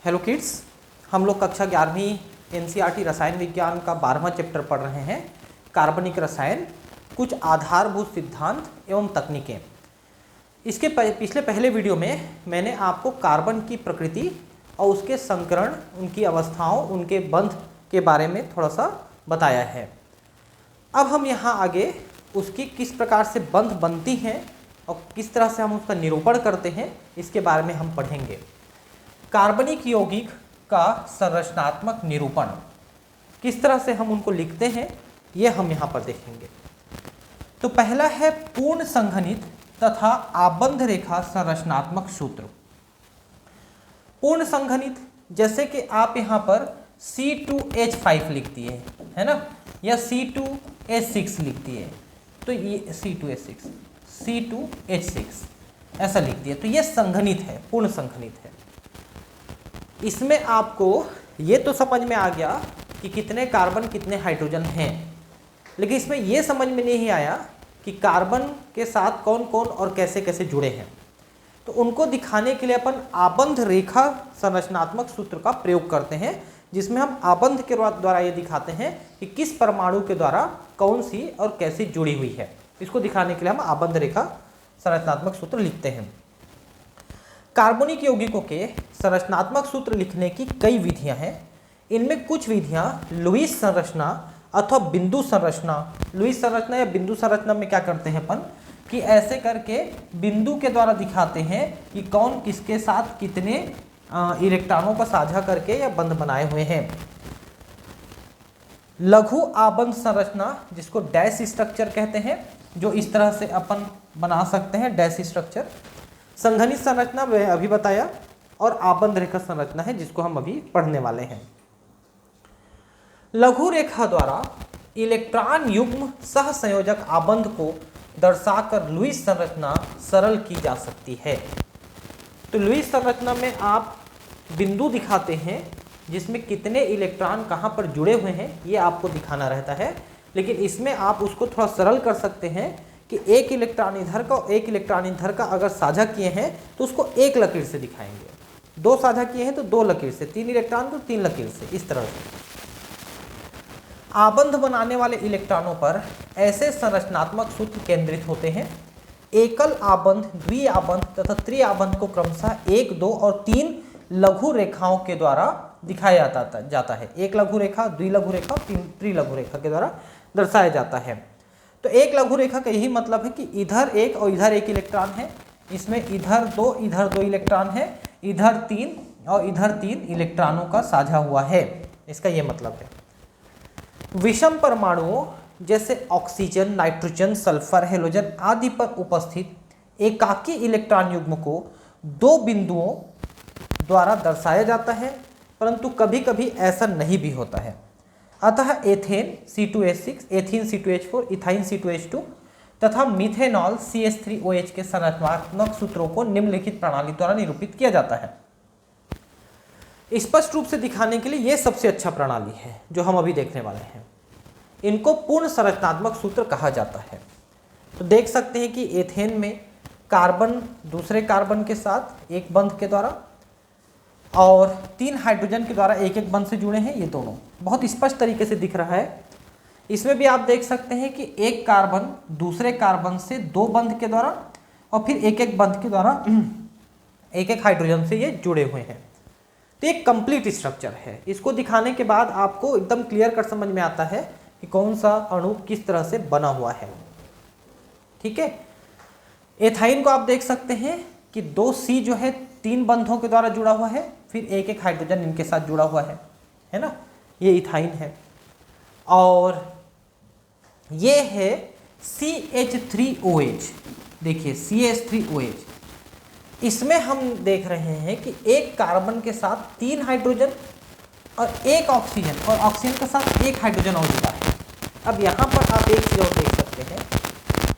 Hello kids, हम लोग कक्षा 11वीं एनसीईआरटी रसायन विज्ञान का 12वां चैप्टर पढ़ रहे हैं, कार्बनिक रसायन, कुछ आधारभूत सिद्धांत एवं तकनीकें। इसके पिछले पहले वीडियो में मैंने आपको कार्बन की प्रकृति और उसके संकरण, उनकी अवस्थाओं, उनके बंध के बारे में थोड़ा सा बताया है। अब हम यहाँ आगे उसकी किस प्रकार से बंध बनती हैं और किस तरह से हम उसका निरूपण करते हैं, इसके बारे में हम पढ़ेंगे। कार्बनिक यौगिक का संरचनात्मक निरूपण, किस तरह से हम उनको लिखते हैं, यह हम यहाँ पर देखेंगे। तो पहला है पूर्ण संघनित तथा आबंध रेखा संरचनात्मक सूत्र। पूर्ण संघनित, जैसे कि आप यहाँ पर C2H5 लिखती है ना, या C2H6 लिखती है, तो ये C2H6 ऐसा लिखती है, तो ये संघनित है, पूर्ण संघनित है। इसमें आपको ये तो समझ में आ गया कि कितने कार्बन कितने हाइड्रोजन हैं, लेकिन इसमें ये समझ में नहीं आया कि कार्बन के साथ कौन कौन और कैसे कैसे जुड़े हैं। तो उनको दिखाने के लिए अपन आबंध रेखा संरचनात्मक सूत्र का प्रयोग करते हैं, जिसमें हम आबंध के द्वारा ये दिखाते हैं कि किस परमाणु के द्वारा कौन सी और कैसी जुड़ी हुई है। इसको दिखाने के लिए हम आबंध रेखा संरचनात्मक सूत्र लिखते हैं। कार्बनिक यौगिकों के संरचनात्मक सूत्र लिखने की कई विधियां हैं। इनमें कुछ विधियां लुईस संरचना अथवा बिंदु संरचना, लुईस संरचना या बिंदु संरचना में क्या करते हैं अपन कि ऐसे करके बिंदु के द्वारा दिखाते हैं कि कौन किसके साथ कितने इलेक्ट्रॉनों को साझा करके या बंध बनाए हुए हैं। लघु आबंध संरचना, जिसको डैश स्ट्रक्चर कहते हैं, जो इस तरह से अपन बना सकते हैं, डैश स्ट्रक्चर। संघनित संरचना मैं अभी बताया, और आबंध रेखा संरचना है जिसको हम अभी पढ़ने वाले हैं। लघु रेखा द्वारा इलेक्ट्रॉन युग्म सह संयोजक आबंध को दर्शाकर लुईस संरचना सरल की जा सकती है। तो लुईस संरचना में आप बिंदु दिखाते हैं जिसमें कितने इलेक्ट्रॉन कहाँ पर जुड़े हुए हैं, ये आपको दिखाना रहता है, लेकिन इसमें आप उसको थोड़ा सरल कर सकते हैं कि एक इलेक्ट्रॉन इधर का और एक इलेक्ट्रॉन इधर का अगर साझा किए हैं तो उसको एक लकीर से दिखाएंगे, दो साझा किए हैं तो दो लकीर से, तीन इलेक्ट्रॉन तो तीन लकीर से, इस तरह से। आबंध बनाने वाले इलेक्ट्रॉनों पर ऐसे संरचनात्मक सूत्र केंद्रित होते हैं। एकल आबंध, द्विआबंध तथा त्रिआबंध को क्रमशः 1, 2 और 3 लघु रेखाओं के द्वारा दिखाया जाता है। एक लघु रेखा, द्विलघु रेखा, त्रिलघु रेखा के द्वारा दर्शाया जाता है। तो एक लघु रेखा का यही मतलब है कि इधर एक और इधर एक इलेक्ट्रॉन है, इसमें इधर दो इलेक्ट्रॉन है, इधर 3 और इधर 3 इलेक्ट्रॉनों का साझा हुआ है, इसका ये मतलब है। विषम परमाणुओं जैसे ऑक्सीजन, नाइट्रोजन, सल्फर, हेलोजन आदि पर उपस्थित एकाकी इलेक्ट्रॉन युग्म को दो बिंदुओं द्वारा दर्शाया जाता है, परंतु कभी कभी ऐसा नहीं भी होता है। अतः ethane C2H6, ethene C2H4, ethyne C2H2 तथा मिथेनॉल CH3OH के संरचनात्मक सूत्रों को निम्नलिखित प्रणाली द्वारा निरूपित किया जाता है। स्पष्ट रूप से दिखाने के लिए यह सबसे अच्छा प्रणाली है जो हम अभी देखने वाले हैं। इनको पूर्ण संरचनात्मक सूत्र कहा जाता है। तो देख सकते हैं कि एथेन में कार्बन दूसरे कार्बन के साथ एक बंध के द्वारा और 3 हाइड्रोजन के द्वारा एक एक बंध से जुड़े हैं, ये दोनों बहुत स्पष्ट तरीके से दिख रहा है। इसमें भी आप देख सकते हैं कि एक कार्बन दूसरे कार्बन से 2 बंध के द्वारा और फिर एक एक बंध के द्वारा एक एक हाइड्रोजन से ये जुड़े हुए हैं। तो एक कंप्लीट स्ट्रक्चर है। इसको दिखाने के बाद आपको एकदम क्लियर कर समझ में आता है कि कौन सा अणु किस तरह से बना हुआ है। ठीक है, एथाइन को आप देख सकते हैं कि 2C जो है 3 बंधों के द्वारा जुड़ा हुआ है, फिर एक एक हाइड्रोजन इनके साथ जुड़ा हुआ है ना, ये इथाइन है। और ये है CH3OH, देखिए CH3OH, इसमें हम देख रहे हैं कि एक कार्बन के साथ 3 हाइड्रोजन और एक ऑक्सीजन, और ऑक्सीजन के साथ एक हाइड्रोजन और जुड़ा है। अब यहाँ पर आप एक चीज और देख सकते हैं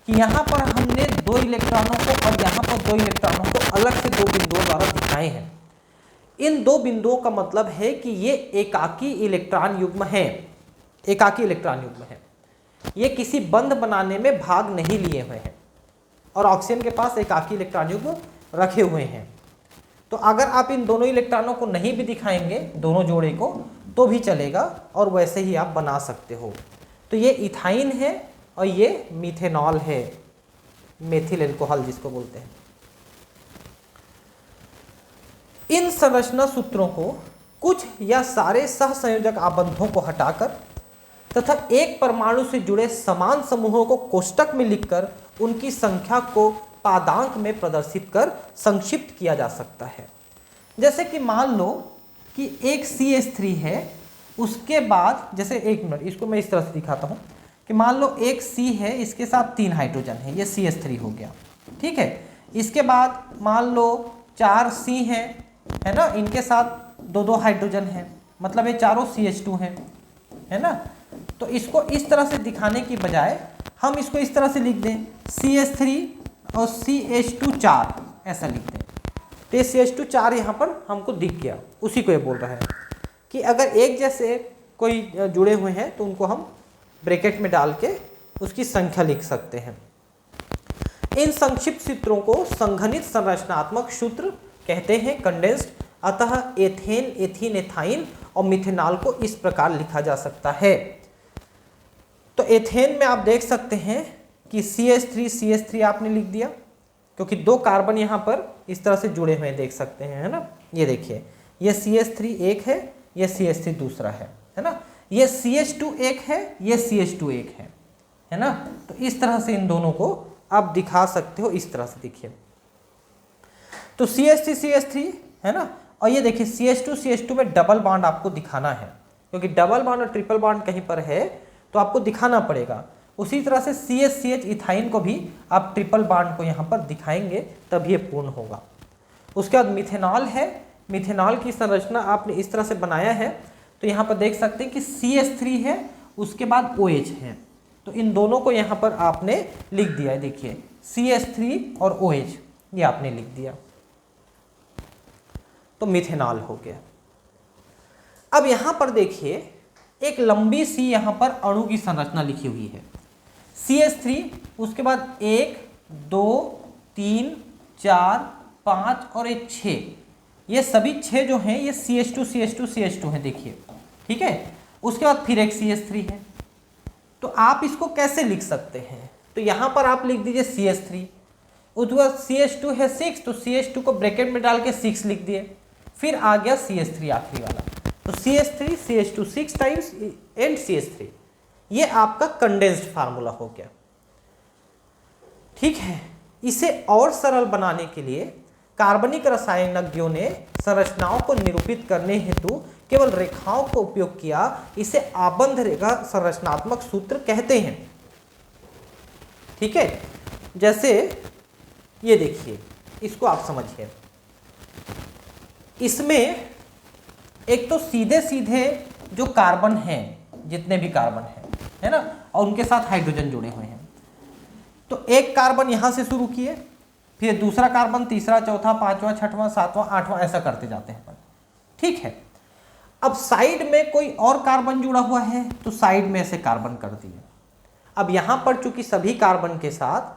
कि यहाँ पर हमने 2 इलेक्ट्रॉनों को और यहाँ पर 2 इलेक्ट्रॉनों को अलग से 2 बिंदुओं द्वारा दिखाए हैं। इन 2 बिंदुओं का मतलब है कि ये एकाकी इलेक्ट्रॉन युग्म है, एकाकी इलेक्ट्रॉन युग्म है, ये किसी बंध बनाने में भाग नहीं लिए हुए हैं और ऑक्सीजन के पास एकाकी इलेक्ट्रॉन युग्म रखे हुए हैं। तो अगर आप इन दोनों इलेक्ट्रॉनों को नहीं भी दिखाएंगे, दोनों जोड़े को, तो भी चलेगा और वैसे ही आप बना सकते हो। तो ये इथाइन है और ये मिथेनॉल है, मेथिल एल्कोहल जिसको बोलते हैं। इन संरचना सूत्रों को कुछ या सारे सहसंयोजक आबंधों को हटाकर तथा एक परमाणु से जुड़े समान समूहों को कोष्टक में लिखकर उनकी संख्या को पादांक में प्रदर्शित कर संक्षिप्त किया जा सकता है। जैसे कि मान लो कि एक CH3 है, उसके बाद जैसे, एक मिनट, इसको मैं इस तरह से दिखाता हूँ कि मान लो एक C है, इसके साथ 3 हाइड्रोजन है, ये CH3 हो गया, ठीक है। इसके बाद मान लो 4 C है ना, इनके साथ 2-2 हाइड्रोजन है, मतलब ये चारों CH2 है ना। तो इसको इस तरह से दिखाने की बजाय हम इसको इस तरह से लिख दें, CH3 और CH2 4, ऐसा लिख दें। तो ये CH2 4 यहाँ पर हमको दिख गया, उसी को ये बोल रहा है कि अगर एक जैसे कोई जुड़े हुए हैं तो उनको हम ब्रैकेट में डाल के उसकी संख्या लिख सकते हैं। इन संक्षिप्त सूत्रों को संघनित संरचनात्मक सूत्र कहते हैं, कंडेंस्ड। अतः एथेन, एथीन, एथाइन और मिथेनॉल को इस प्रकार लिखा जा सकता है। तो एथेन में आप देख सकते हैं कि CH3 आपने लिख दिया, क्योंकि 2 कार्बन यहाँ पर इस तरह से जुड़े हुए देख सकते हैं, है ना। ये देखिए, ये CH3 एक है, ये CH3 दूसरा है ना। ये CH2 एक है, ये CH2 एक है ना। तो इस तरह से इन दोनों को आप दिखा सकते हो, इस तरह से देखिए। तो CH3 है ना, और ये देखिए CH2 में डबल बॉन्ड आपको दिखाना है, क्योंकि डबल बॉन्ड और ट्रिपल बॉन्ड कहीं पर है तो आपको दिखाना पड़ेगा। उसी तरह से CH इथाइन को भी आप ट्रिपल बॉन्ड को यहाँ पर दिखाएंगे, तब ये पूर्ण होगा। उसके बाद मिथेनॉल है, मिथेनॉल की संरचना आपने इस तरह से बनाया है, तो यहाँ पर देख सकते हैं कि CH3 है, उसके बाद OH है, तो इन दोनों को यहाँ पर आपने लिख दिया है। देखिए CH3 और OH ये आपने लिख दिया, तो मिथेनॉल हो गया। अब यहाँ पर देखिए एक लंबी सी यहाँ पर अणु की संरचना लिखी हुई है, CH3, उसके बाद 1 2 3 4 5 और एक 6, ये सभी 6 जो हैं ये CH2 हैं, देखिए, ठीक है। उसके बाद फिर एक CH3 है। तो आप इसको कैसे लिख सकते हैं? तो यहाँ पर आप लिख दीजिए CH3, उसके बाद CH2 है 6, तो CH2 को ब्रैकेट में डाल के 6 लिख दिए, फिर आ गया CH3 आखिरी वाला, तो CH3 CH2 6 times and CH3, ये आपका कंडेंस्ड फार्मूला हो गया, ठीक है। इसे और सरल बनाने के लिए कार्बनिक रसायनज्ञों ने संरचनाओं को निरूपित करने हेतु केवल रेखाओं का उपयोग किया। इसे आबंध रेखा संरचनात्मक सूत्र कहते हैं, ठीक है। जैसे ये देखिए, इसको आप समझिए, इसमें एक तो सीधे सीधे जो कार्बन हैं, जितने भी कार्बन हैं, है ना, और उनके साथ हाइड्रोजन जुड़े हुए हैं, तो एक कार्बन यहां से शुरू किए, फिर दूसरा कार्बन, तीसरा, चौथा, पांचवा, छठवां, सातवां, आठवां, ऐसा करते जाते हैं, ठीक है। अब साइड में कोई और कार्बन जुड़ा हुआ है, तो साइड में ऐसे कार्बन कर दिए। अब यहां पर चूंकि सभी कार्बन के साथ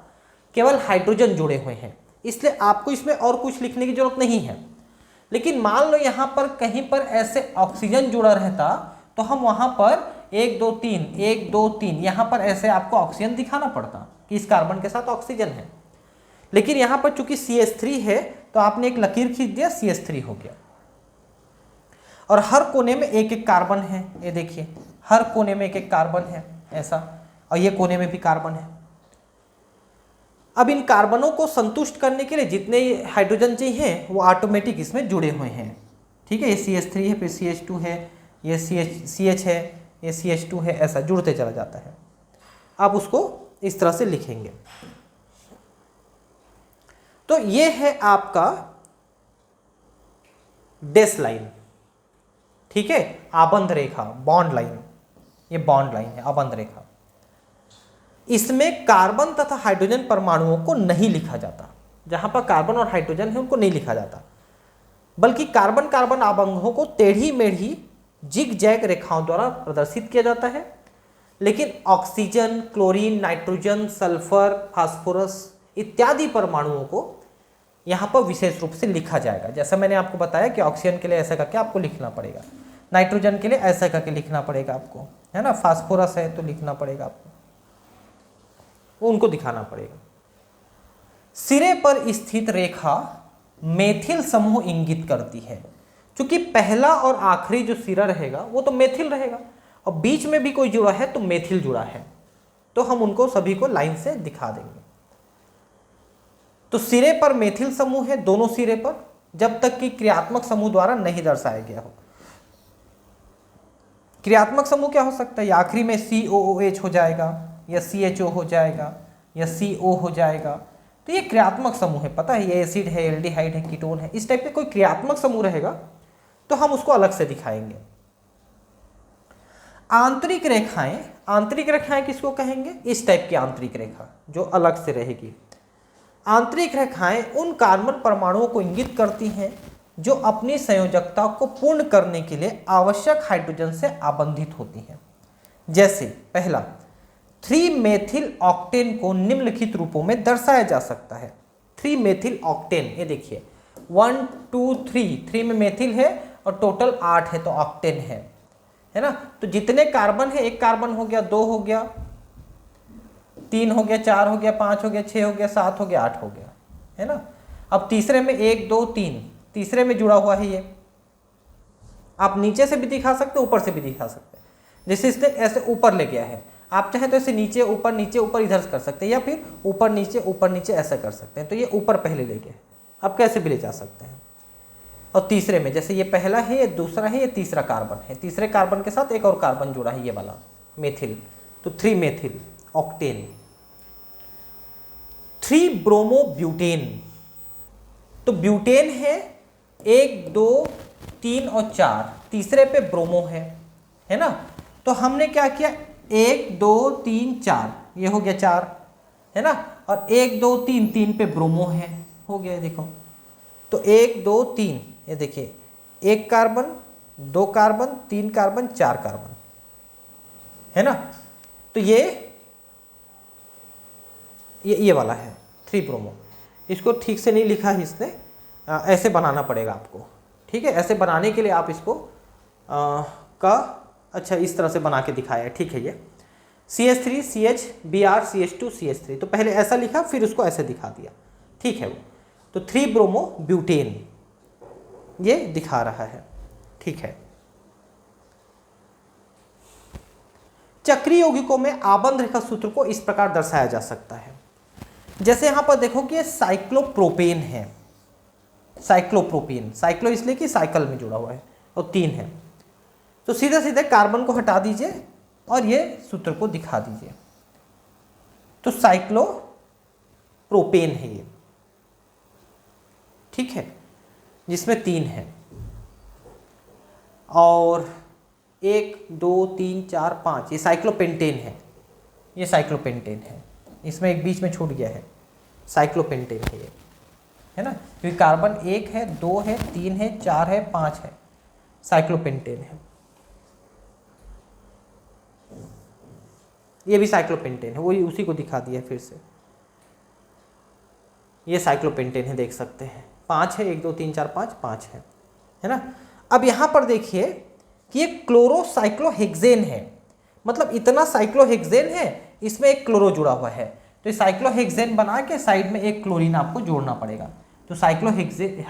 केवल हाइड्रोजन जुड़े हुए हैं, इसलिए आपको इसमें और कुछ लिखने की जरूरत नहीं है। लेकिन मान लो यहां पर कहीं पर ऐसे ऑक्सीजन जुड़ा रहता, तो हम वहां पर 1 2 3 1 2 3 यहां पर ऐसे आपको ऑक्सीजन दिखाना पड़ता कि इस कार्बन के साथ ऑक्सीजन है। लेकिन यहां पर चूंकि CH3 है, तो आपने एक लकीर खींच दिया, CH3 हो गया। और हर कोने में एक एक कार्बन है, ये देखिए, हर कोने में एक एक कार्बन है ऐसा, और ये कोने में भी कार्बन है। अब इन कार्बनों को संतुष्ट करने के लिए जितने हाइड्रोजन चाहिए वो ऑटोमेटिक इसमें जुड़े हुए हैं, ठीक है। ये CH3 है, फिर CH2 है, ये CH है, ये CH2 है, ऐसा जुड़ते चला जाता है। आप उसको इस तरह से लिखेंगे। तो ये है आपका डैश लाइन, ठीक है, आबंध रेखा, बॉन्ड लाइन, ये बॉन्ड लाइन है, आबंध रेखा। इसमें कार्बन तथा हाइड्रोजन परमाणुओं को नहीं लिखा जाता, जहां पर कार्बन और हाइड्रोजन है उनको नहीं लिखा जाता, बल्कि कार्बन कार्बन आबंधों को टेढ़ी मेढ़ी जिग जैग रेखाओं द्वारा प्रदर्शित किया जाता है। लेकिन oxygen, chlorine, nitrogen, sulphur, phosphorus इत्यादि परमाणुओं को यहाँ पर विशेष रूप से लिखा जाएगा। जैसा मैंने आपको बताया कि ऑक्सीजन के लिए ऐसा करके आपको लिखना पड़ेगा, नाइट्रोजन के लिए ऐसा करके लिखना पड़ेगा आपको, है ना। फास्फोरस है तो लिखना पड़ेगा आपको, वो उनको दिखाना पड़ेगा। सिरे पर स्थित रेखा मेथिल समूह इंगित करती है। क्योंकि पहला और आखिरी जो सिरा रहेगा वो तो मेथिल रहेगा, और बीच में भी कोई जुड़ा है तो मेथिल जुड़ा है, तो हम उनको सभी को लाइन से दिखा देंगे। तो सिरे पर मेथिल समूह है, दोनों सिरे पर, जब तक कि क्रियात्मक समूह द्वारा नहीं दर्शाया गया हो। क्रियात्मक समूह क्या हो सकता है, आखिरी में COOH हो जाएगा, या CHO हो जाएगा, या CO हो जाएगा, तो ये क्रियात्मक समूह है। पता है ये एसिड है, एल्डिहाइड है, कीटोन है, इस टाइप के कोई क्रियात्मक समूह रहेगा तो हम उसको अलग से दिखाएंगे। आंतरिक रेखाएं, आंतरिक रेखाएं किसको कहेंगे, इस टाइप की आंतरिक रेखा जो अलग से रहेगी। आंतरिक रेखाएं उन कार्बन परमाणुओं को इंगित करती हैं जो अपनी संयोजकता को पूर्ण करने के लिए आवश्यक हाइड्रोजन से आबंधित होती हैं। जैसे पहला 3 मेथिल ऑक्टेन को निम्नलिखित रूपों में दर्शाया जा सकता है। 3 मेथिल ऑक्टेन, ये देखिए 1 2 3 में मेथिल है और टोटल 8 है तो ऑक्टेन है ना। तो जितने कार्बन है, एक कार्बन हो गया, 2 हो गया, 3 हो गया, 4 हो गया, 5 हो गया, 6 हो गया, 7 हो गया, 8 हो गया, है ना। अब तीसरे में 1 2 3, तीसरे में जुड़ा हुआ है ये। आप नीचे से भी दिखा सकते हैं, ऊपर से भी दिखा सकते हैं। जैसे इसने ऐसे ऊपर ले गया है, आप चाहे तो इसे नीचे ऊपर इधर कर सकते हैं, या फिर ऊपर नीचे ऐसा कर सकते हैं। तो ये ऊपर पहले ले गए, आप कैसे भी ले जा सकते हैं। और तीसरे में जैसे ये पहला है, ये दूसरा है, ये तीसरा कार्बन है, तीसरे कार्बन के साथ एक और कार्बन जुड़ा है, ये वाला मेथिल, तो 3 मेथिल ऑक्टेन। 3 ब्रोमो ब्यूटेन, तो ब्यूटेन है 1 2 3 और 4, तीसरे पे ब्रोमो है ना। तो हमने क्या किया, 1 2 3 4, ये हो गया 4, है ना। और 1 2 3, 3 पे ब्रोमो है, हो गया देखो। तो 1 2 3, ये देखिए 1 कार्बन, 2 कार्बन, 3 कार्बन, 4 कार्बन, है ना। तो ये वाला है 3 ब्रोमो। इसको ठीक से नहीं लिखा है इसने, ऐसे बनाना पड़ेगा आपको, ठीक है। ऐसे बनाने के लिए आप इसको अच्छा इस तरह से बना के दिखाया है, ठीक है। ये CH3 CH Br CH2 CH3, तो पहले ऐसा लिखा फिर उसको ऐसे दिखा दिया, ठीक है। वो तो 3 ब्रोमो ब्यूटेन ये दिखा रहा है, ठीक है। चक्रीय यौगिकों में आबंध रेखा सूत्र को इस प्रकार दर्शाया जा सकता है। जैसे यहां पर देखो कि ये साइक्लोप्रोपेन है, साइक्लोप्रोपेन, साइक्लो इसलिए कि साइकिल में जुड़ा हुआ है, और 3 है। तो सीधे सीधे कार्बन को हटा दीजिए और ये सूत्र को दिखा दीजिए। तो साइक्लोप्रोपेन है ये, ठीक है, जिसमें 3 है। और 1 2 3 4 5 ये साइक्लोपेंटेन है, ये साइक्लोपेंटेन है। इसमें एक बीच में छूट गया है, साइक्लोपेंटेन है ये, है ना। क्योंकि कार्बन 1 है, 2 है, 3 है, 4 है, 5 है, साइक्लोपेंटेन है। ये भी साइक्लोपेंटेन है, वही उसी को दिखा दिया फिर से। ये साइक्लोपेंटेन है, देख सकते हैं 5 है, 1 2 3 4 5 5 है ना। अब यहाँ पर देखिए कि ये क्लोरोसाइक्लोहेक्सेन है, मतलब इतना साइक्लोहेक्सेन है, इसमें एक क्लोरो जुड़ा हुआ है। तो ये साइक्लोहेक्सेन बना के साइड में एक क्लोरीन आपको जोड़ना पड़ेगा। तो साइक्लोहेक्सेन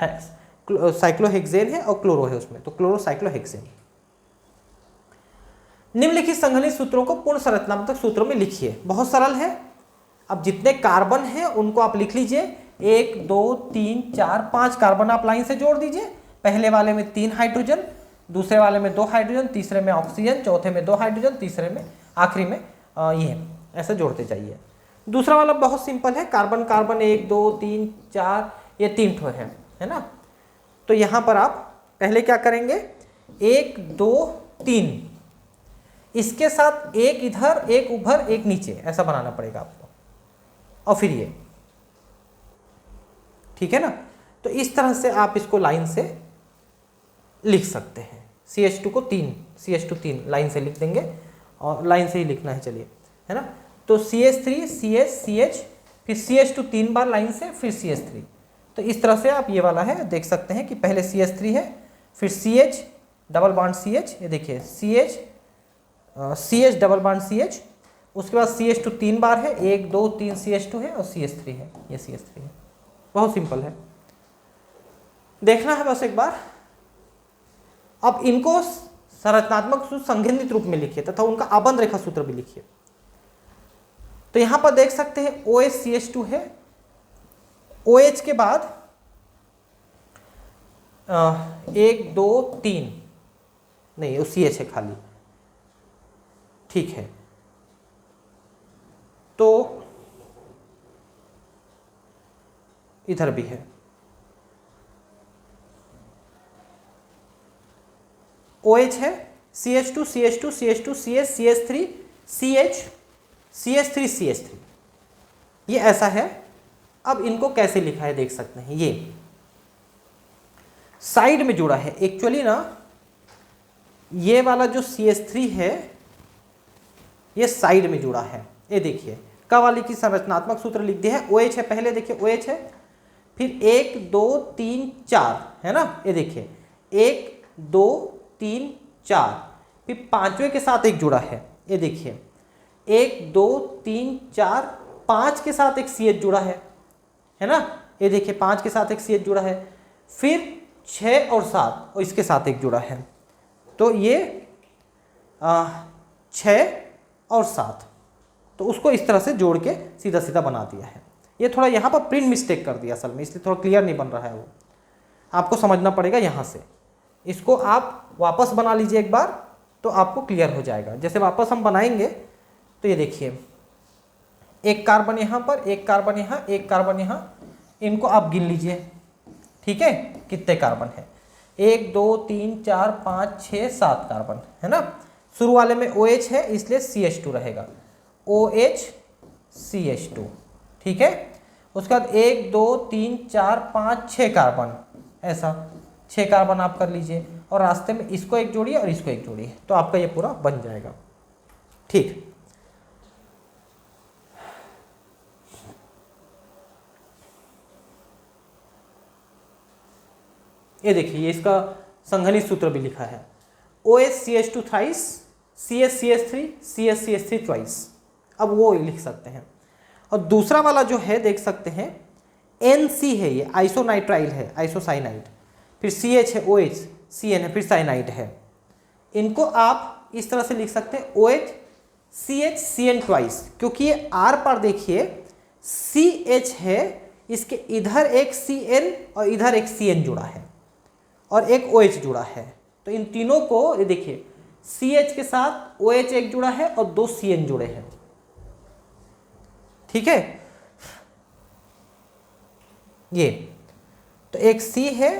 है और क्लोरो है उसमें, तो क्लोरोसाइक्लोहेक्सेन। निम्नलिखित संघनित सूत्रों को पूर्ण संरचनात्मक सूत्रों में लिखिए। बहुत सरल है। अब जितने कार्बन हैं उनको आप लिख लीजिए, 1 2 3 4 5 कार्बन आप लाइन से जोड़ दीजिए। पहले वाले में 3 हाइड्रोजन, दूसरे वाले में 2 हाइड्रोजन, तीसरे में ऑक्सीजन, चौथे में 2 हाइड्रोजन, तीसरे में आखिरी में ये ऐसे जोड़ते जाइए। दूसरा वाला बहुत सिंपल है, कार्बन कार्बन 1 2 3 4, ये 3 ठो है ना। तो यहाँ पर आप पहले क्या करेंगे, 1 2 3, इसके साथ एक इधर, एक ऊपर, एक नीचे, ऐसा बनाना पड़ेगा आपको, और फिर ये, ठीक है ना। तो इस तरह से आप इसको लाइन से लिख सकते हैं। CH2 को 3, CH2 3 लाइन से लिख देंगे, और लाइन से ही लिखना है, चलिए, है ना। तो CH3 CH CH, फिर CH2 3 बार लाइन से, फिर CH3, तो इस तरह से आप ये वाला है देख सकते हैं कि पहले CH3 है, फिर CH डबल बॉन्ड CH, ये देखिए CH डबल बॉन्ड CH, उसके बाद CH2 3 बार है, 1 2 3 CH2 है और CH3 है, ये CH3 है। बहुत सिंपल है, देखना है बस एक बार। अब इनको संरचनात्मक सूत्र संघनित रूप में लिखिए तथा उनका आबंध रेखा सूत्र भी लिखिए। तो यहां पर देख सकते हैं OH CH2 है, OH के बाद 1 2 3 नहीं, वो CH है खाली, ठीक है। तो इधर भी है OH है, CH2 CH2 CH2 CH CH3 CH CH3 CH3, ये ऐसा है। अब इनको कैसे लिखा है देख सकते हैं, ये साइड में जुड़ा है एक्चुअली ना, ये वाला जो CH3 है ये साइड में जुड़ा है। ये देखिए का वाली की संरचनात्मक सूत्र लिख दिया है, OH है पहले, देखिए OH है, फिर 1 2 3 4 है ना, ये देखिए 1 2 3 4, फिर पांचवें के साथ एक जुड़ा है, ये देखिए 1 2 3 4 5 के साथ एक CH जुड़ा है ना, ये देखिए 5 के साथ एक CH जुड़ा है, फिर 6 और 7 और इसके साथ एक जुड़ा है। तो ये 6 और 7, तो उसको इस तरह से जोड़ के सीधा सीधा बना दिया है। ये थोड़ा यहाँ पर प्रिंट मिस्टेक कर दिया असल में, इसलिए थोड़ा क्लियर नहीं बन रहा है, वो आपको समझना पड़ेगा यहाँ से। इसको आप वापस बना लीजिए एक बार तो आपको क्लियर हो जाएगा। जैसे वापस हम बनाएंगे तो ये देखिए एक कार्बन यहाँ पर, एक कार्बन यहाँ, एक कार्बन यहाँ, इनको आप गिन लीजिए, ठीक है, कितने कार्बन है, 1 2 3 4 5 6 7 कार्बन है ना। शुरू वाले में OH है इसलिए CH2 रहेगा, OH CH2, ठीक है। उसके बाद 1 2 3 4 5 6 कार्बन, ऐसा 6 कार्बन आप कर लीजिए और रास्ते में इसको एक जोड़िए और इसको एक जोड़िए, तो आपका ये पूरा बन जाएगा, ठीक। ये देखिए ये इसका संघनित सूत्र भी लिखा है, OH CH2 thrice, CH CH3 CH CH3 twice, अब वो लिख सकते हैं। और दूसरा वाला जो है देख सकते हैं NC है, ये आइसोनाइट्राइल है, आइसोसाइनाइड, फिर CH है, OH CN है, फिर साइनाइड है। इनको आप इस तरह से लिख सकते हैं OH CH CN ट्वाइस, क्योंकि ये R पर देखिए CH है, इसके इधर एक CN और इधर एक CN जुड़ा है और एक OH जुड़ा है, तो इन तीनों को ये देखिए CH के साथ OH एक जुड़ा है और 2 CN जुड़े हैं, ठीक है। ये तो एक C है,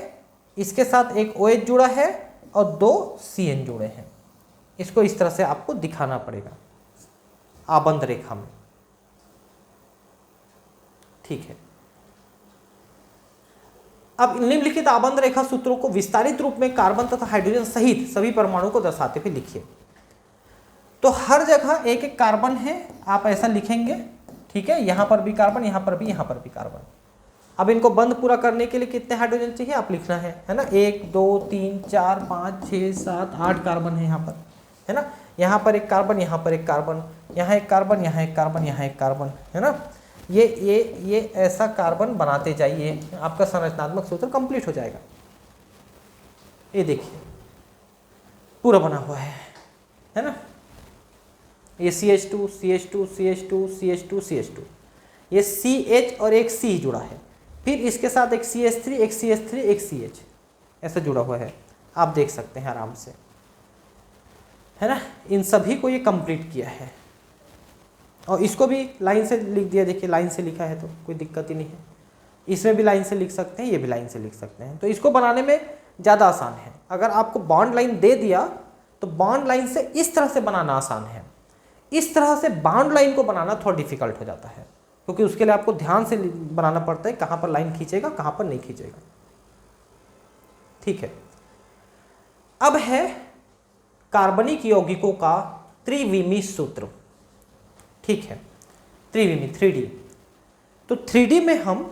इसके साथ एक OH जुड़ा है और 2 CN जुड़े हैं। इसको इस तरह से आपको दिखाना पड़ेगा आबंध रेखा में, ठीक है। अब निम्नलिखित आबंध रेखा सूत्रों को विस्तारित रूप में कार्बन तथा हाइड्रोजन सहित सभी परमाणुओं को दर्शाते हुए लिखिए। तो हर जगह एक एक कार्बन है, आप ऐसा लिखेंगे, ठीक है, यहां पर भी कार्बन, यहां पर भी, यहां पर भी कार्बन। अब इनको बंद पूरा करने के लिए कितने हाइड्रोजन चाहिए आप लिखना है ना, 1 2 3 4 5 6 7 8 कार्बन है यहाँ पर, है ना। यहाँ पर एक कार्बन, यहाँ पर एक कार्बन, यहाँ एक कार्बन, यहाँ एक कार्बन, यहाँ एक कार्बन, है ना। ये ऐसा कार्बन बनाते जाइए, आपका संरचनात्मक सूत्र कंप्लीट हो जाएगा। ये देखिए पूरा बना हुआ है ना। ये CH2 CH2 CH2 CH2 CH2, ये CH और एक C जुड़ा है, फिर इसके साथ एक CH3 एक CH3 एक CH ऐसा जुड़ा हुआ है, आप देख सकते हैं आराम से, है ना। इन सभी को ये कंप्लीट किया है और इसको भी लाइन से लिख दिया, देखिए लाइन से लिखा है तो कोई दिक्कत ही नहीं है। इसमें भी लाइन से लिख सकते हैं, ये भी लाइन से लिख सकते हैं। तो इसको बनाने में ज़्यादा आसान है। अगर आपको बॉन्ड लाइन दे दिया तो बॉन्ड लाइन से इस तरह से बनाना आसान है, इस तरह से बॉन्ड लाइन को बनाना थोड़ा डिफिकल्ट हो जाता है, क्योंकि उसके लिए आपको ध्यान से बनाना पड़ता है कहाँ पर लाइन खींचेगा कहाँ पर नहीं खींचेगा, ठीक है। अब है कार्बनिक यौगिकों का त्रिविमी सूत्र, ठीक है, त्रिविमी 3D। तो 3D में हम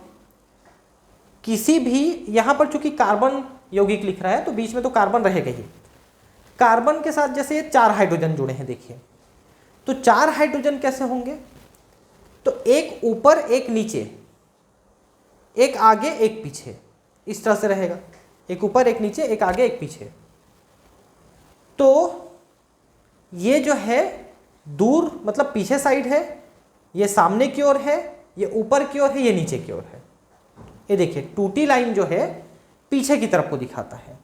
किसी भी, यहां पर चूंकि कार्बन यौगिक लिख रहा है तो बीच में तो कार्बन रहेगा ही। कार्बन के साथ जैसे ये 4 हाइड्रोजन जुड़े हैं, देखिए, तो 4 हाइड्रोजन कैसे होंगे, तो एक ऊपर एक नीचे, एक आगे एक पीछे, इस तरह से रहेगा, एक ऊपर एक नीचे, एक आगे एक पीछे। तो ये जो है दूर मतलब पीछे साइड है, ये सामने की ओर है, ये ऊपर की ओर है, ये नीचे की ओर है। ये देखिए टूटी लाइन जो है पीछे की तरफ को दिखाता है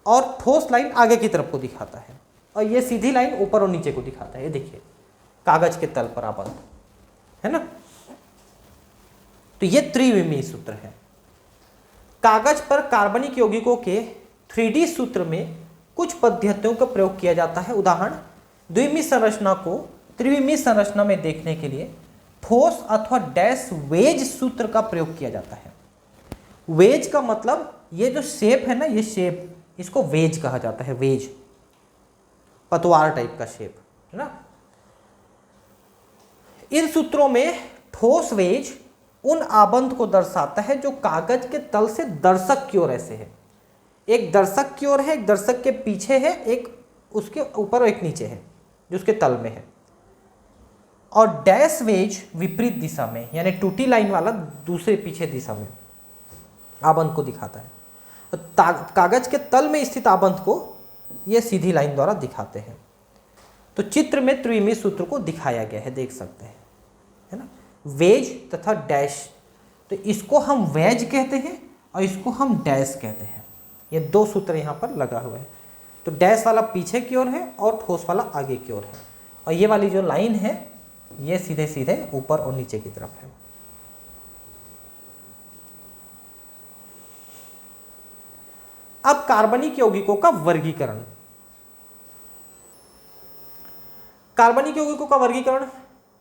और ठोस लाइन आगे की तरफ को दिखाता है, और ये सीधी लाइन ऊपर और नीचे को दिखाता है। ये देखिए कागज के तल पर आबंध है ना। तो ये त्रिविमीय सूत्र है। कागज पर कार्बनिक यौगिकों के 3D सूत्र में कुछ पद्धतियों का प्रयोग किया जाता है। उदाहरण, द्विमीय संरचना को त्रिविमीय संरचना में देखने के लिए ठोस अथवा डैश वेज सूत्र का प्रयोग किया जाता है। वेज का मतलब ये जो शेप है ना, ये शेप, इसको वेज कहा जाता है। वेज पतवार टाइप का शेप है ना। इन सूत्रों में ठोस वेज उन आबंध को दर्शाता है जो कागज के तल से दर्शक की ओर ऐसे है। एक दर्शक की ओर है, एक दर्शक के पीछे है, एक उसके ऊपर और एक नीचे है जो उसके तल में है। और डैश वेज विपरीत दिशा में, यानी टूटी लाइन वाला दूसरे पीछे दिशा में आबंध को दिखाता है। कागज के तल में स्थित आबंध को यह सीधी लाइन द्वारा दिखाते हैं। तो चित्र में त्रिविमीय सूत्र को दिखाया गया है, देख सकते हैं, है ना। वेज तथा डैश, तो इसको हम वेज कहते हैं और इसको हम डैश कहते हैं। ये 2 सूत्र यहाँ पर लगा हुआ है। तो डैश वाला पीछे की ओर है और ठोस वाला आगे की ओर है, और ये वाली जो लाइन है ये सीधे सीधे ऊपर और नीचे की तरफ है। अब कार्बनिक यौगिकों का वर्गीकरण। कार्बनिक यौगिकों का वर्गीकरण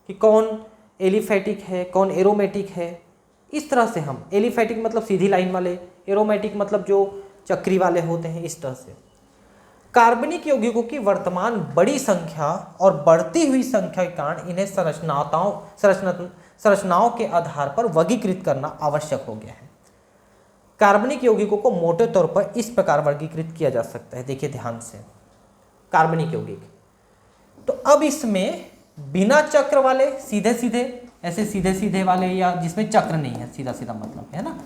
कि कौन एलिफैटिक है, कौन एरोमेटिक है, इस तरह से हम, एलिफैटिक मतलब सीधी लाइन वाले, एरोमेटिक मतलब जो चक्री वाले होते हैं, इस तरह से। कार्बनिक यौगिकों की वर्तमान बड़ी संख्या और बढ़ती हुई संख्या के कारण इन्हें संरचनाओं के आधार पर वर्गीकृत करना आवश्यक हो गया है। कार्बनिक यौगिकों को मोटे तौर पर इस प्रकार वर्गीकृत किया जा सकता है, देखिए ध्यान से। कार्बनिक यौगिक, तो अब इसमें बिना चक्र वाले, सीधे सीधे ऐसे सीधे सीधे वाले, या जिसमें चक्र नहीं है, सीधा सीधा मतलब है ना,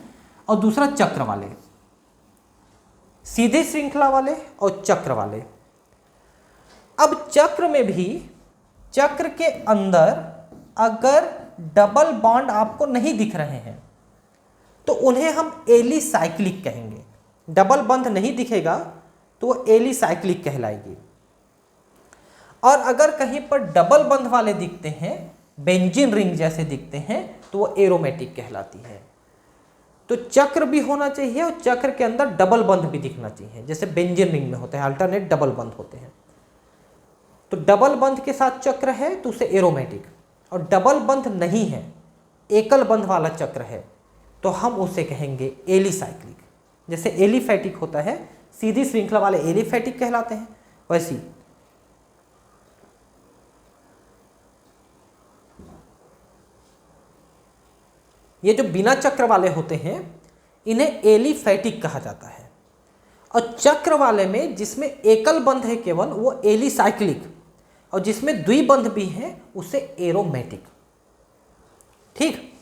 और दूसरा चक्र वाले, सीधी श्रृंखला वाले और चक्र वाले। अब चक्र में भी, चक्र के अंदर अगर डबल बॉन्ड आपको नहीं दिख रहे हैं तो उन्हें हम एलिसाइक्लिक कहेंगे। डबल बंध नहीं दिखेगा तो वो एलिसाइक्लिक कहलाएगी। और अगर कहीं पर डबल बंध वाले दिखते हैं, बेंजीन रिंग जैसे दिखते हैं, तो वो एरोमेटिक कहलाती है। तो चक्र भी होना चाहिए और चक्र के अंदर डबल बंध भी दिखना चाहिए, जैसे बेंजीन रिंग में होते हैं, अल्टरनेट डबल बंध होते हैं। तो डबल बंध के साथ चक्र है तो उसे एरोमेटिक, और डबल बंध नहीं है, एकल बंध वाला चक्र है, तो हम उसे कहेंगे एलिसाइक्लिक। जैसे एलिफैटिक होता है, सीधी श्रृंखला वाले एलिफैटिक कहलाते हैं, वैसी ये जो बिना चक्र वाले होते हैं इन्हें एलिफैटिक कहा जाता है। और चक्र वाले में जिसमें एकल बंध है केवल, वो एलिसाइक्लिक, और जिसमें द्विबंध भी है उसे एरोमेटिक। ठीक,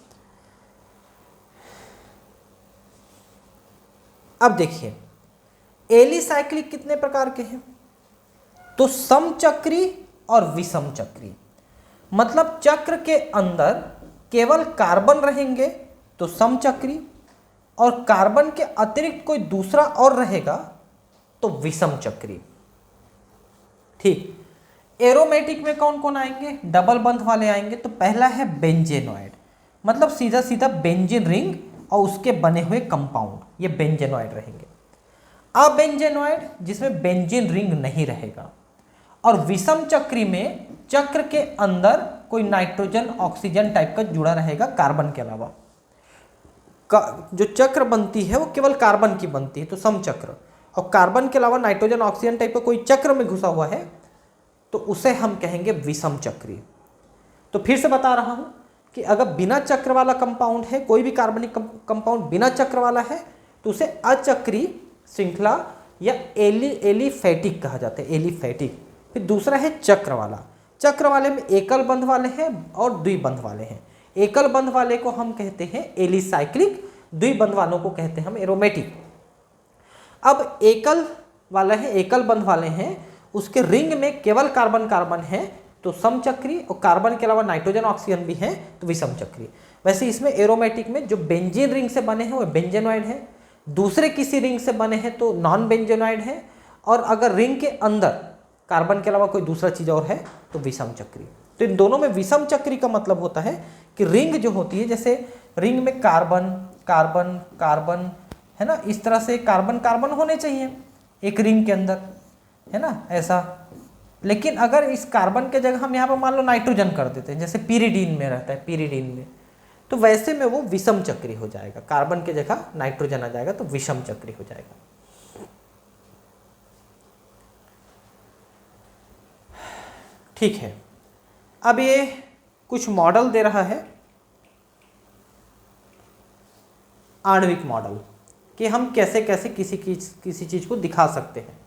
अब देखिए एलिसाइक्लिक कितने प्रकार के हैं, तो समचक्री और विषम चक्री। मतलब चक्र के अंदर केवल कार्बन रहेंगे तो समचक्री, और कार्बन के अतिरिक्त कोई दूसरा और रहेगा तो विषम चक्री। ठीक, एरोमेटिक में कौन कौन आएंगे, डबल बंध वाले आएंगे। तो पहला है बेंजेनॉइड, मतलब सीधा सीधा बेंजीन रिंग और उसके बने हुए कंपाउंड, ये बेंजेनॉइड रहेंगे। अबेंजेनॉइड जिसमें बेंजीन रिंग नहीं रहेगा। और विषम चक्री में चक्र के अंदर कोई नाइट्रोजन ऑक्सीजन टाइप का जुड़ा रहेगा कार्बन के अलावा। जो चक्र बनती है वो केवल कार्बन की बनती है, तो समचक्र, और कार्बन के अलावा नाइट्रोजन ऑक्सीजन टाइप का कोई चक्र में घुसा हुआ है तो उसे हम कहेंगे विषम चक्री। तो फिर से बता रहा हूं कि अगर बिना चक्र वाला कंपाउंड है, कोई भी कार्बनिक कंपाउंड बिना चक्र वाला है, तो उसे अचक्रीय श्रृंखला या एलिफैटिक कहा जाता है, एलिफैटिक। फिर दूसरा है चक्र वाला। चक्र वाले में एकल बंध वाले हैं और द्विबंध वाले हैं। एकल बंध वाले को हम कहते हैं एलिसाइक्लिक, द्विबंध वालों को कहते हैं हम एरोमेटिक। अब एकल वाला है, एकल बंध वाले हैं, उसके रिंग में केवल कार्बन कार्बन है तो समचक्रीय, और कार्बन के अलावा नाइट्रोजन ऑक्सीजन भी है तो विषमचक्रीय। वैसे इसमें एरोमेटिक में जो बेंजीन रिंग से बने हैं वो बेंजेनॉइड है, दूसरे किसी रिंग से बने हैं तो नॉन बेंजेनॉइड है, और अगर रिंग के अंदर कार्बन के अलावा कोई दूसरा चीज और है तो विषम चक्रीय। तो इन दोनों में विषम चक्रीय का मतलब होता है कि रिंग जो होती है, जैसे रिंग में कार्बन कार्बन कार्बन है ना, इस तरह से कार्बन कार्बन होने चाहिए एक रिंग के अंदर, है ना, ऐसा। लेकिन अगर इस कार्बन के जगह हम यहाँ पर मान लो नाइट्रोजन कर देते हैं, जैसे पीरिडीन में रहता है, पीरिडीन में, तो वैसे में वो विषम चक्रीय हो जाएगा, कार्बन के जगह नाइट्रोजन आ जाएगा तो विषम चक्रीय हो जाएगा। ठीक है, अब ये कुछ मॉडल दे रहा है, आणविक मॉडल, कि हम कैसे कैसे किसी चीज को दिखा सकते हैं।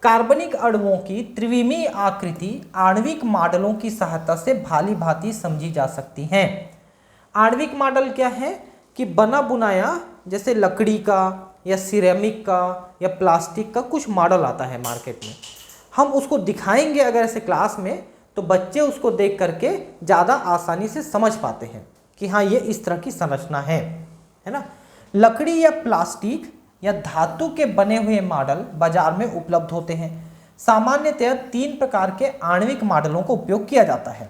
कार्बनिक अणुओं की त्रिविमीय आकृति आणविक मॉडलों की सहायता से भाली भांति समझी जा सकती हैं। आणविक मॉडल क्या है कि बना बुनाया, जैसे लकड़ी का या सिरेमिक का या प्लास्टिक का कुछ मॉडल आता है मार्केट में, हम उसको दिखाएंगे अगर ऐसे क्लास में, तो बच्चे उसको देख करके ज़्यादा आसानी से समझ पाते हैं कि हाँ ये इस तरह की संरचना है ना। लकड़ी या प्लास्टिक या धातु के बने हुए मॉडल बाजार में उपलब्ध होते हैं। सामान्यतः 3 प्रकार के आणविक मॉडलों का उपयोग किया जाता है।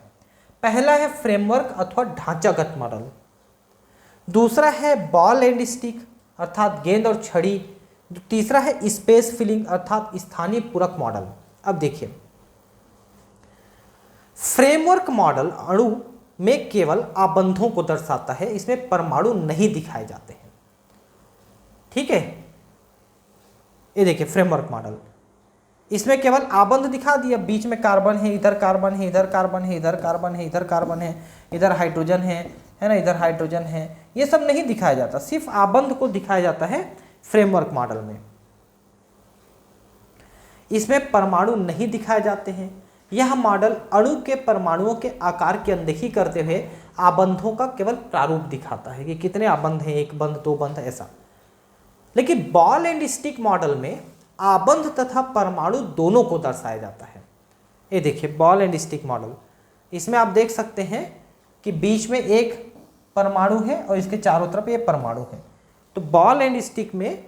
पहला है फ्रेमवर्क अथवा ढांचागत मॉडल, दूसरा है बॉल एंड स्टिक अर्थात गेंद और छड़ी, तीसरा है स्पेस फिलिंग अर्थात स्थानीय पूरक मॉडल। अब देखिए, फ्रेमवर्क मॉडल अणु में केवल आबंधों को दर्शाता है, इसमें परमाणु नहीं दिखाए जाते हैं। ठीक है, ये देखिए फ्रेमवर्क मॉडल, इसमें केवल आबंध दिखा दिया, बीच में कार्बन है, इधर कार्बन है, इधर कार्बन है, इधर कार्बन है, इधर कार्बन है, इधर हाइड्रोजन है ना, इधर हाइड्रोजन है, ये सब नहीं दिखाया जाता, सिर्फ आबंध को दिखाया जाता है फ्रेमवर्क मॉडल में। इसमें परमाणु नहीं दिखाए जाते हैं। यह मॉडल अणु के परमाणुओं के आकार की अनदेखी करते हुए आबंधों का केवल प्रारूप दिखाता है कि कितने आबंध हैं, 1 बंध 2 बंध ऐसा। लेकिन बॉल एंड स्टिक मॉडल में आबंध तथा परमाणु दोनों को दर्शाया जाता है। ये देखिए बॉल एंड स्टिक मॉडल, इसमें आप देख सकते हैं कि बीच में एक परमाणु है और इसके चारों तरफ ये परमाणु है। तो बॉल एंड स्टिक में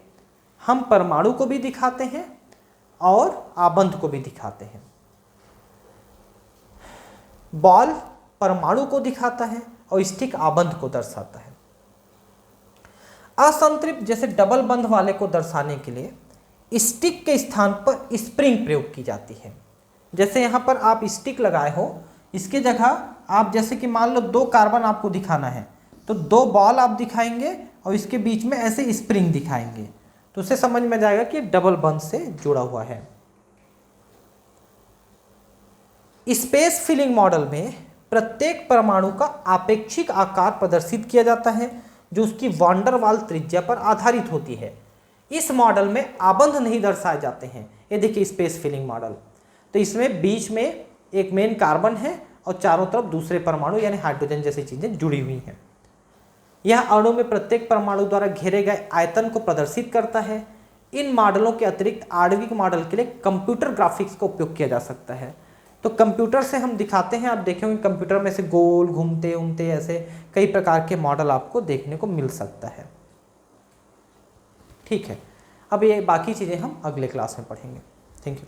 हम परमाणु को भी दिखाते हैं और आबंध को भी दिखाते हैं। बॉल परमाणु को दिखाता है और स्टिक आबंध को दर्शाता है। असंतृप्त जैसे डबल बंध वाले को दर्शाने के लिए स्टिक के स्थान पर स्प्रिंग प्रयोग की जाती है। जैसे यहाँ पर आप स्टिक लगाए हो, इसके जगह आप जैसे कि मान लो 2 कार्बन आपको दिखाना है तो 2 बॉल आप दिखाएंगे और इसके बीच में ऐसे स्प्रिंग दिखाएंगे, तो उससे समझ में जाएगा कि डबल बंध से जुड़ा हुआ है। स्पेस फिलिंग मॉडल में प्रत्येक परमाणु का आपेक्षिक आकार प्रदर्शित किया जाता है जो उसकी वान डेर वाल त्रिज्या पर आधारित होती है। इस मॉडल में आबंध नहीं दर्शाए जाते हैं। ये देखिए स्पेस फिलिंग मॉडल, तो इसमें बीच में एक मेन कार्बन है और चारों तरफ दूसरे परमाणु यानी हाइड्रोजन जैसी चीजें जुड़ी हुई हैं। यह अणु में प्रत्येक परमाणु द्वारा घेरे गए आयतन को प्रदर्शित करता है। इन मॉडलों के अतिरिक्त आणविक मॉडल के लिए कंप्यूटर ग्राफिक्स का उपयोग किया जा सकता है। तो कंप्यूटर से हम दिखाते हैं, आप देखेंगे कंप्यूटर में से गोल घूमते उमते ऐसे कई प्रकार के मॉडल आपको देखने को मिल सकता है। ठीक है, अब ये बाकी चीज़ें हम अगले क्लास में पढ़ेंगे। Thank you.